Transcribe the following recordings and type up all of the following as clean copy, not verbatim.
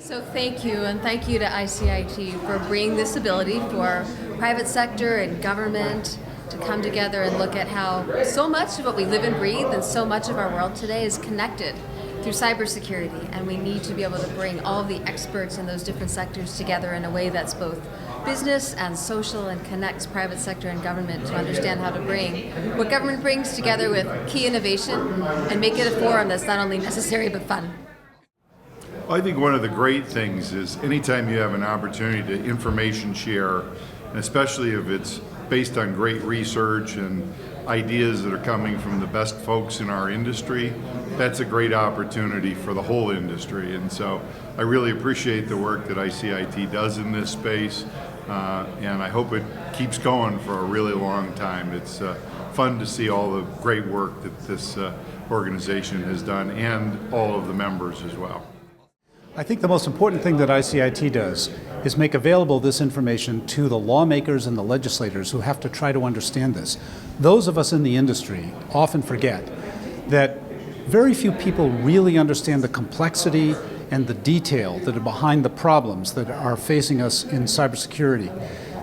So thank you, and thank you to ICIT for bringing this ability for private sector and government to come together and look at how so much of what we live and breathe and so much of our world today is connected through cybersecurity, and we need to be able to bring all of the experts in those different sectors together in a way that's both business and social and connects private sector and government to understand how to bring what government brings together with key innovation and make it a forum that's not only necessary but fun. Well, I think one of the great things is anytime you have an opportunity to information share, and especially if it's based on great research and ideas that are coming from the best folks in our industry, that's a great opportunity for the whole industry. And so I really appreciate the work that ICIT does in this space, and I hope it keeps going for a really long time. It's fun to see all the great work that this organization has done, and all of the members as well. I think the most important thing that ICIT does is make available this information to the lawmakers and the legislators who have to try to understand this. Those of us in the industry often forget that very few people really understand the complexity and the detail that are behind the problems that are facing us in cybersecurity.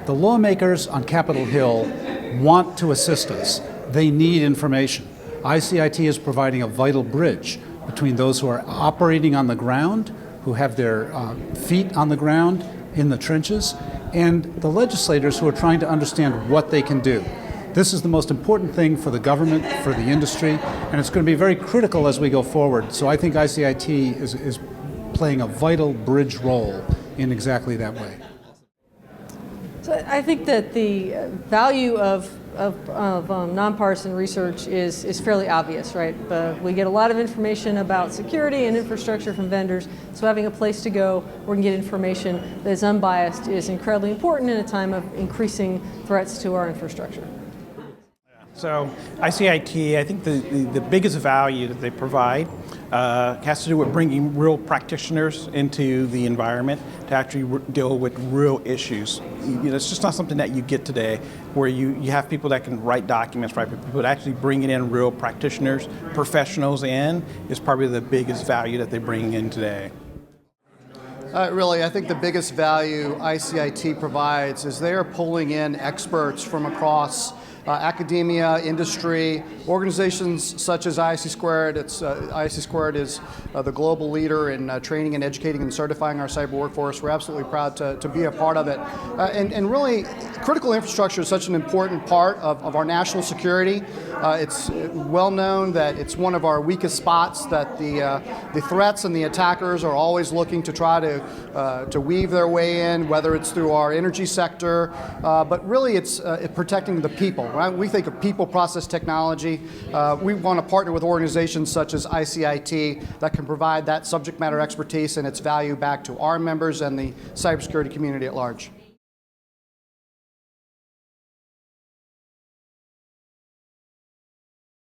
The lawmakers on Capitol Hill want to assist us. They need information. ICIT is providing a vital bridge between those who are operating on the ground, who have their feet on the ground in the trenches, and the legislators who are trying to understand what they can do. This is the most important thing for the government, for the industry, and it's going to be very critical as we go forward. So I think ICIT is playing a vital bridge role in exactly that way. So I think that the value of nonpartisan research is fairly obvious, right? We get a lot of information about security and infrastructure from vendors, so having a place to go where we can get information that is unbiased is incredibly important in a time of increasing threats to our infrastructure. So ICIT, I think the biggest value that they provide has to do with bringing real practitioners into the environment to actually deal with real issues. It's just not something that you get today, where you have people that can write documents, right? But people actually bringing in real practitioners, professionals in, is probably the biggest value that they bring in today. Really, I think the biggest value ICIT provides is they are pulling in experts from across academia, industry, organizations such as IC Squared. IC Squared is the global leader in training and educating and certifying our cyber workforce. We're absolutely proud to be a part of it. And really, critical infrastructure is such an important part of our national security. It's well known that it's one of our weakest spots, that the threats and the attackers are always looking to try to weave their way in, whether it's through our energy sector, but really it's protecting the people. Right? We think of people, process, technology. We want to partner with organizations such as ICIT that can provide that subject matter expertise and its value back to our members and the cybersecurity community at large.